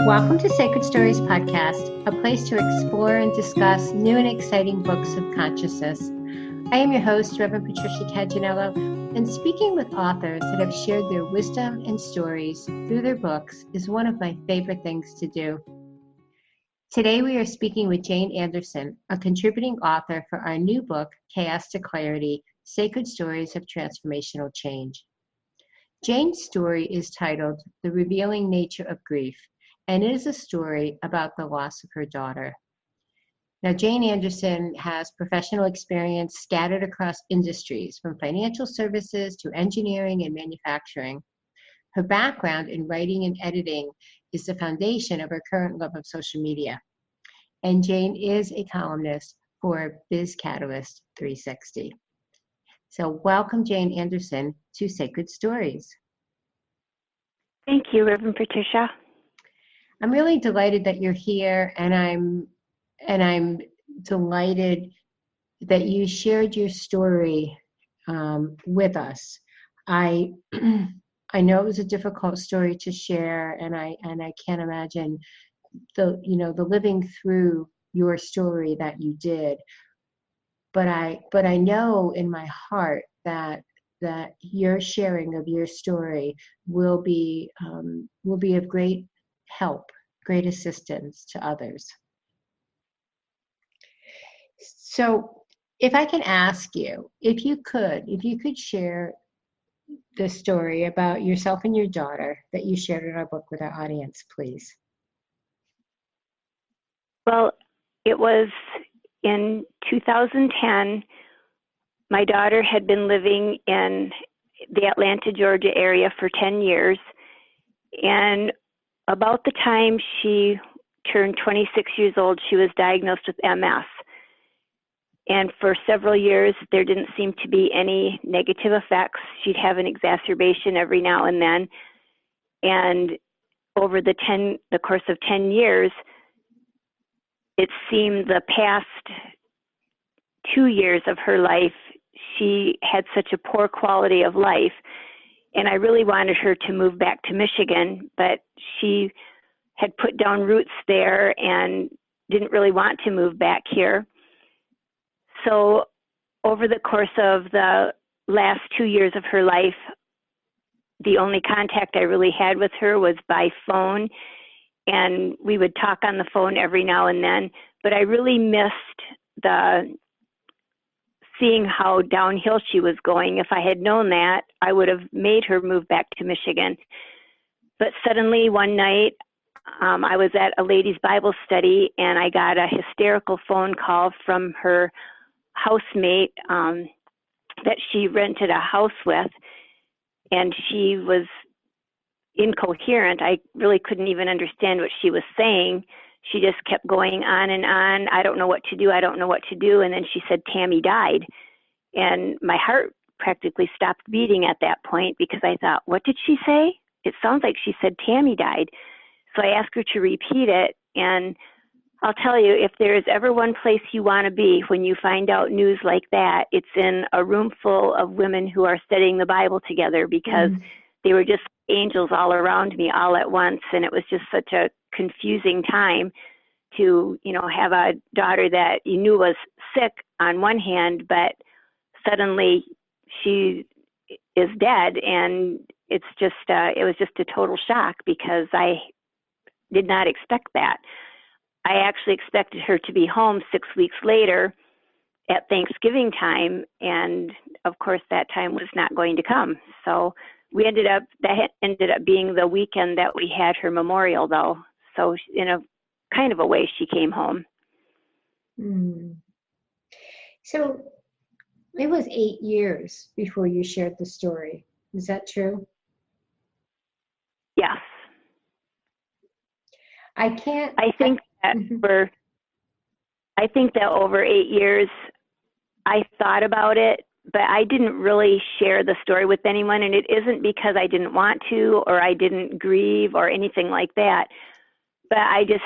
Welcome to Sacred Stories Podcast, a place to explore and discuss new and exciting books of consciousness. I am your host, Reverend Patricia Caginello, and speaking with authors that have shared their wisdom and stories through their books is one of my favorite things to do. Today we are speaking with Jane Anderson, a contributing author for our new book, Chaos to Clarity, Sacred Stories of Transformational Change. Jane's story is titled The Revealing Nature of Grief, and it is a story about the loss of her daughter. Now, Jane Anderson has professional experience scattered across industries, from financial services to engineering and manufacturing. Her background in writing and editing is the foundation of her current love of social media. And Jane is a columnist for Biz Catalyst 360. So welcome, Jane Anderson, to Sacred Stories. Thank you, Reverend Patricia. I'm really delighted that you're here, and I'm delighted that you shared your story with us. I know it was a difficult story to share, and I can't imagine the living through your story that you did. But I know in my heart that your sharing of your story will be of great help, great assistance to others. So if I can ask you, if you could share the story about yourself and your daughter that you shared in our book with our audience, please. Well, it was in 2010. My daughter had been living in the Atlanta, Georgia area for 10 years. And about the time she turned 26 years old, she was diagnosed with MS. And for several years, there didn't seem to be any negative effects. She'd have an exacerbation every now and then. And over the course of 10 years, it seemed the past 2 years of her life, she had such a poor quality of life. And I really wanted her to move back to Michigan, but she had put down roots there and didn't really want to move back here. So over the course of the last 2 years of her life, the only contact I really had with her was by phone, and we would talk on the phone every now and then. But I really missed seeing how downhill she was going. If I had known that, I would have made her move back to Michigan. But suddenly one night, I was at a ladies' Bible study, and I got a hysterical phone call from her housemate that she rented a house with, and she was incoherent. I really couldn't even understand what she was saying. She just kept going on and on. I don't know what to do. I don't know what to do. And then she said, Tammy died. And my heart practically stopped beating at that point, because I thought, what did she say? It sounds like she said Tammy died. So I asked her to repeat it. And I'll tell you, if there is ever one place you want to be when you find out news like that, it's in a room full of women who are studying the Bible together, because they were just angels all around me all at once. And it was just such a confusing time to, have a daughter that you knew was sick on one hand, but suddenly she is dead. And it's just, it was just a total shock, because I did not expect that. I actually expected her to be home 6 weeks later at Thanksgiving time. And of course that time was not going to come. So that ended up being the weekend that we had her memorial, though. So in a kind of a way, she came home. So it was 8 years before you shared the story. Is that true? Yes. I think that over 8 years, I thought about it, but I didn't really share the story with anyone. And it isn't because I didn't want to, or I didn't grieve or anything like that. But I just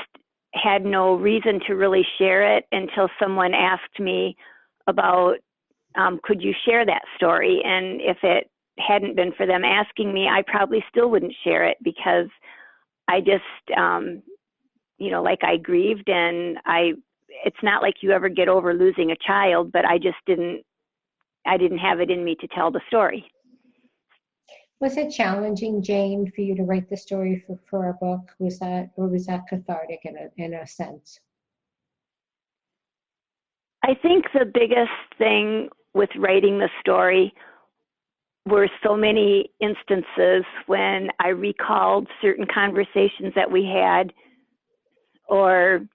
had no reason to really share it until someone asked me about, could you share that story? And if it hadn't been for them asking me, I probably still wouldn't share it, because I just, like I grieved, and it's not like you ever get over losing a child, but I didn't have it in me to tell the story. Was it challenging, Jane, for you to write the story for our book? Was that cathartic in a sense? I think the biggest thing with writing the story were so many instances when I recalled certain conversations that we had, or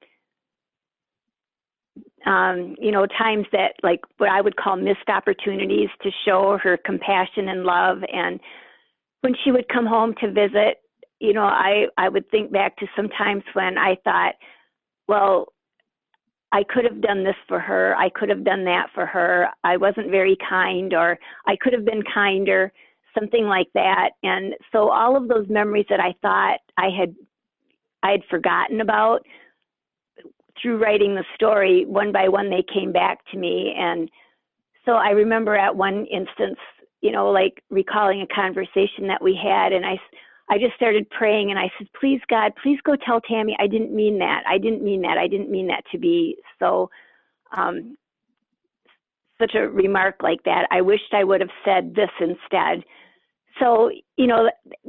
times that, like, what I would call missed opportunities to show her compassion and love. And when she would come home to visit, I would think back to some times when I thought, well, I could have done this for her. I could have done that for her. I wasn't very kind, or I could have been kinder, something like that. And so all of those memories that I thought I had forgotten about, through writing the story, one by one, they came back to me. And so I remember at one instance, like recalling a conversation that we had, and I just started praying, and I said, please, God, please go tell Tammy I didn't mean that. I didn't mean that. I didn't mean that to be so, such a remark like that. I wished I would have said this instead. So,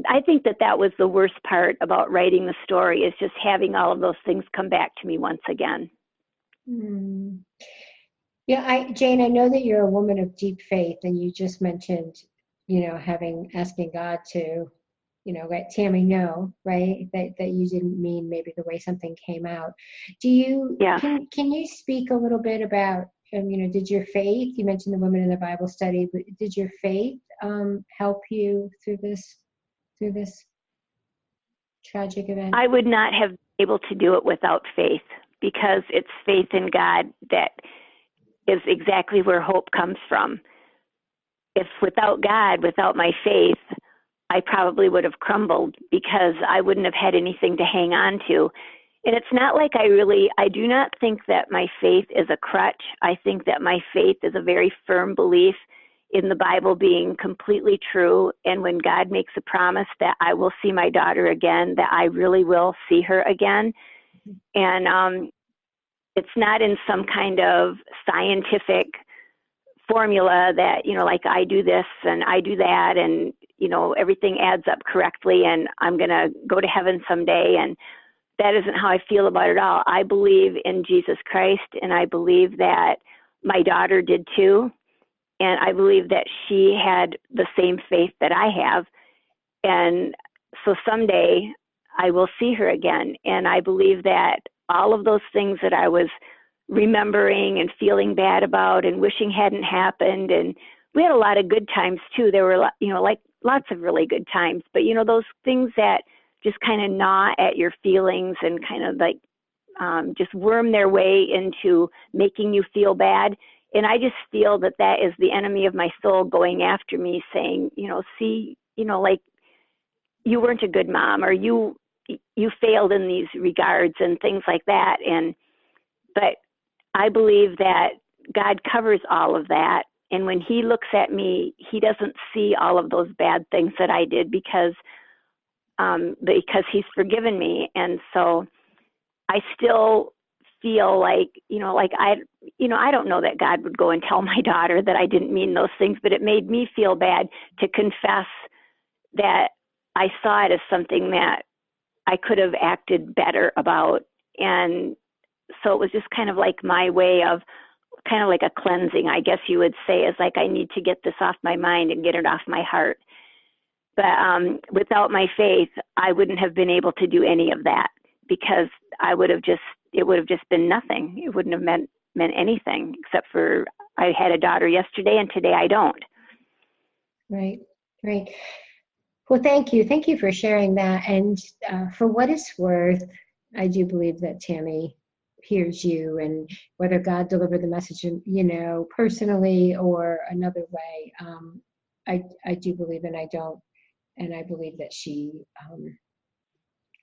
I think that was the worst part about writing the story, is just having all of those things come back to me once again. Mm. Yeah, Jane, I know that you're a woman of deep faith, and you just mentioned, asking God to, let Tammy know, right, that you didn't mean maybe the way something came out. Yeah. Can you speak a little bit about, did your faith, you mentioned the women in the Bible study, but did your faith help you through this tragic event? I would not have been able to do it without faith, because it's faith in God that is exactly where hope comes from. If without God, without my faith, I probably would have crumbled, because I wouldn't have had anything to hang on to. And it's not like I do not think that my faith is a crutch. I think that my faith is a very firm belief in the Bible being completely true. And when God makes a promise that I will see my daughter again, that I really will see her again. And it's not in some kind of scientific formula that, like I do this and I do that, and, everything adds up correctly and I'm going to go to heaven someday. And that isn't how I feel about it all. I believe in Jesus Christ, and I believe that my daughter did too. And I believe that she had the same faith that I have. And so someday I will see her again. And I believe that all of those things that I was remembering and feeling bad about and wishing hadn't happened, and we had a lot of good times too. There were, like lots of really good times, but those things that just kind of gnaw at your feelings and kind of like just worm their way into making you feel bad. And I just feel that is the enemy of my soul going after me, saying, see, like, you weren't a good mom, or you failed in these regards and things like that. But I believe that God covers all of that. And when he looks at me, he doesn't see all of those bad things that I did, because he's forgiven me. And so I still feel like, I don't know that God would go and tell my daughter that I didn't mean those things, but it made me feel bad to confess that I saw it as something that I could have acted better about. And so it was just kind of like my way of, kind of like a cleansing, I guess you would say, is like, I need to get this off my mind and get it off my heart. But without my faith, I wouldn't have been able to do any of that, because it would have just been nothing. It wouldn't have meant anything, except for I had a daughter yesterday and today I don't. Right. Well, thank you. Thank you for sharing that. And for what it's worth, I do believe that Tammy hears you, and whether God delivered the message, personally or another way, I do believe, and I don't. And I believe that she,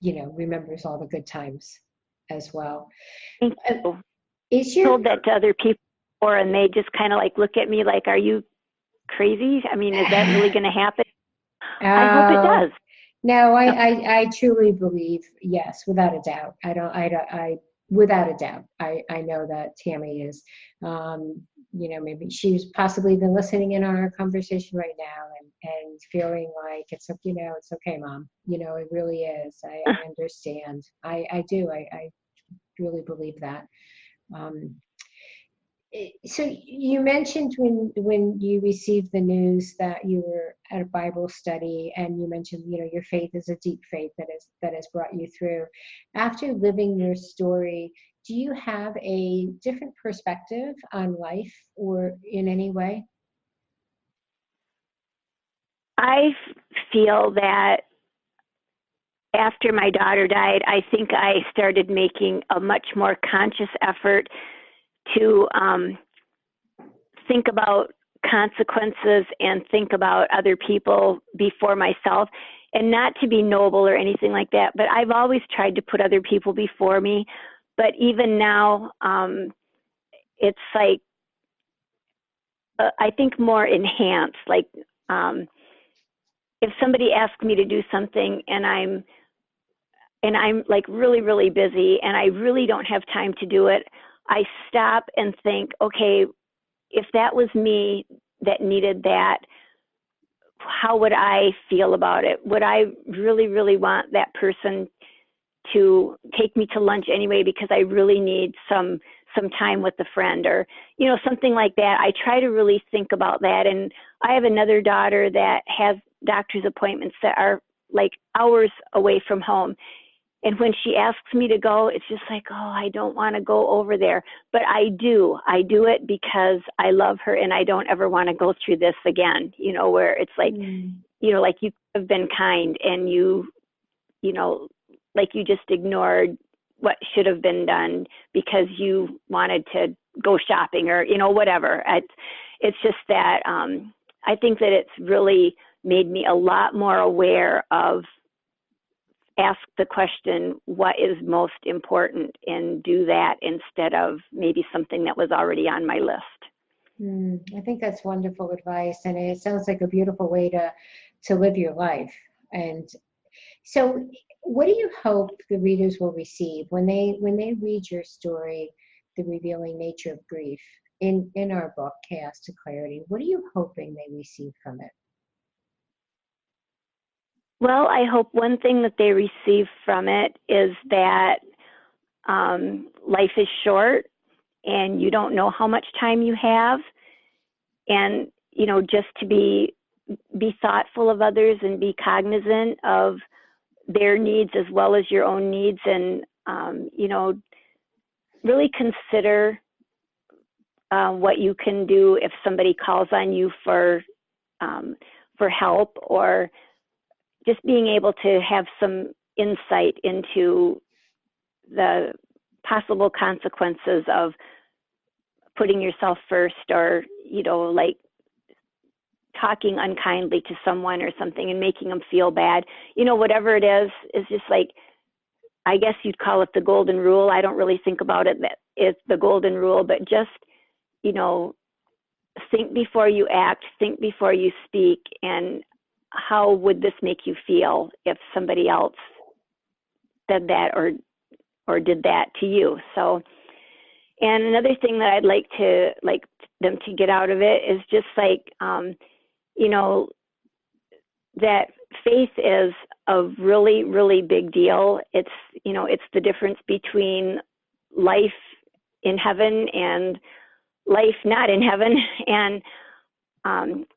remembers all the good times as well. Thank you. I told that to other people before, and they just kind of like look at me like, are you crazy? I mean, is that really going to happen? I hope it does. No, I truly believe, yes, without a doubt. Without a doubt, I know that Tammy is, maybe she's possibly been listening in on our conversation right now and feeling like it's okay, Mom. It really is. I understand. I do. I really believe that. Um, so you mentioned when you received the news that you were at a Bible study, and you mentioned your faith is a deep faith that has brought you through. After living your story, do you have a different perspective on life, or in any way? I feel that after my daughter died, I think I started making a much more conscious effort to think about consequences and think about other people before myself, and not to be noble or anything like that, but I've always tried to put other people before me. But even now, it's like, I think more enhanced. Like, if somebody asks me to do something and I'm like really, really busy and I really don't have time to do it, I stop and think, okay, if that was me that needed that, how would I feel about it? Would I really, really want that person to take me to lunch anyway because I really need some time with a friend, or something like that? I try to really think about that. And I have another daughter that has doctor's appointments that are like hours away from home. And when she asks me to go, it's just like, oh, I don't want to go over there. But I do. I do it because I love her and I don't ever want to go through this again, where it's like, like you have been kind and like you just ignored what should have been done because you wanted to go shopping or, whatever. It's just that I think that it's really made me a lot more aware of, ask the question, what is most important, and do that instead of maybe something that was already on my list. I think that's wonderful advice, and it sounds like a beautiful way to live your life. And so, what do you hope the readers will receive when they read your story, The Revealing Nature of Grief, in our book, Chaos to Clarity? What are you hoping they receive from it? Well, I hope one thing that they receive from it is that life is short and you don't know how much time you have. And, just to be thoughtful of others and be cognizant of their needs as well as your own needs. And, really consider what you can do if somebody calls on you for help, or just being able to have some insight into the possible consequences of putting yourself first, or, like talking unkindly to someone or something and making them feel bad. Whatever it is just like, I guess you'd call it the golden rule. I don't really think about it that it's the golden rule, but just, think before you act, think before you speak, and how would this make you feel if somebody else said that or did that to you? So, and another thing that I'd like them to get out of it is just like, that faith is a really, really big deal. It's, it's the difference between life in heaven and life not in heaven. And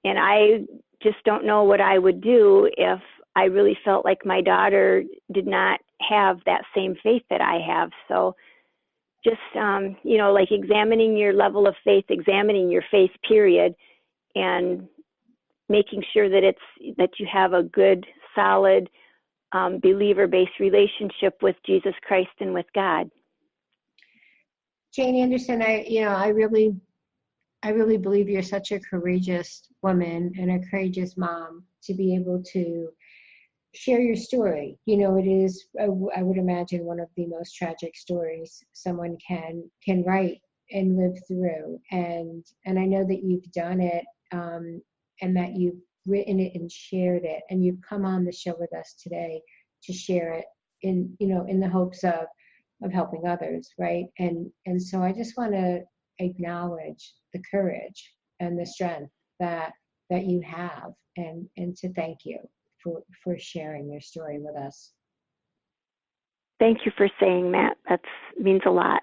I just don't know what I would do if I really felt like my daughter did not have that same faith that I have. So just, like examining your level of faith, examining your faith, period, and making sure that you have a good, solid, believer-based relationship with Jesus Christ and with God. Jane Anderson, I really believe you're such a courageous woman and a courageous mom to be able to share your story. It is, I would imagine, one of the most tragic stories someone can write and live through. And I know that you've done it, and that you've written it and shared it, and you've come on the show with us today to share it in the hopes of helping others, right? And so I just want to acknowledge the courage and the strength that you have, and to thank you for sharing your story with us. Thank you for saying that. That means a lot.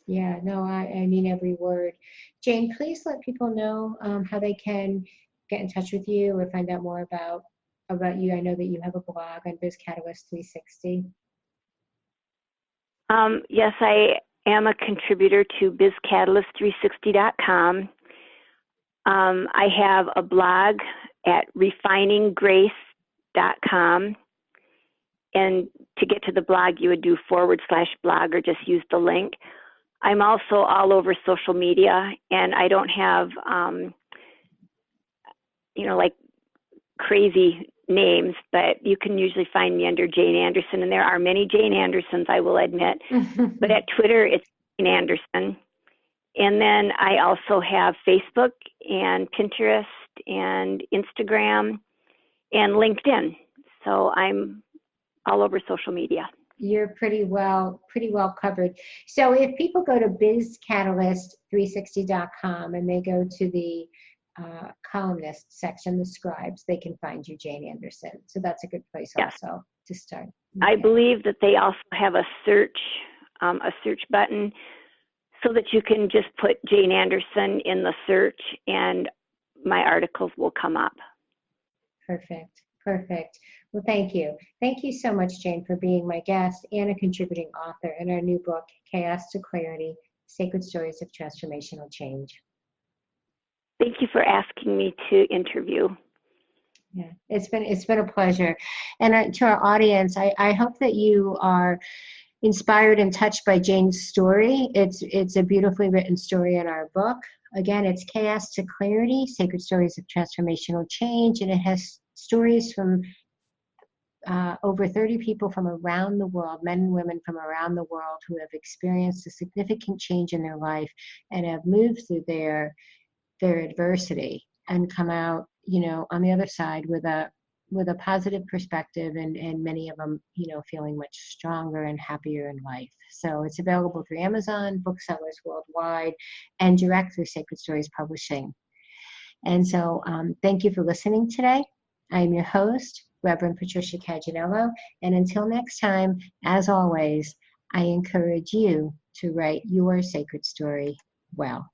Yeah, no, I mean every word. Jane, please let people know how they can get in touch with you or find out more about you. I know that you have a blog on Biz Catalyst 360. Yes, I am a contributor to bizcatalyst360.com. I have a blog at refininggrace.com. And to get to the blog, you would do /blog or just use the link. I'm also all over social media, and I don't have, like crazy names, but you can usually find me under Jane Anderson, and there are many Jane Andersons, I will admit. But at Twitter, it's Jane Anderson. And then I also have Facebook and Pinterest and Instagram and LinkedIn. So I'm all over social media. You're pretty well covered. So if people go to bizcatalyst360.com and they go to the columnist section, the scribes, they can find you, Jane Anderson. So that's a good place also to start. Okay. I believe that they also have a search button so that you can just put Jane Anderson in the search and my articles will come up. Perfect. Well, thank you. Thank you so much, Jane, for being my guest and a contributing author in our new book, Chaos to Clarity, Sacred Stories of Transformational Change. Thank you for asking me to interview. Yeah, it's been a pleasure. And to our audience, I hope that you are inspired and touched by Jane's story. It's a beautifully written story in our book. Again, it's Chaos to Clarity, Sacred Stories of Transformational Change, and it has stories from over 30 people from around the world, men and women from around the world who have experienced a significant change in their life and have moved through their adversity and come out, on the other side with a positive perspective, and many of them, feeling much stronger and happier in life. So it's available through Amazon, booksellers worldwide, and direct through Sacred Stories Publishing. And so thank you for listening today. I'm your host, Reverend Patricia Caginello, and until next time, as always, I encourage you to write your sacred story well.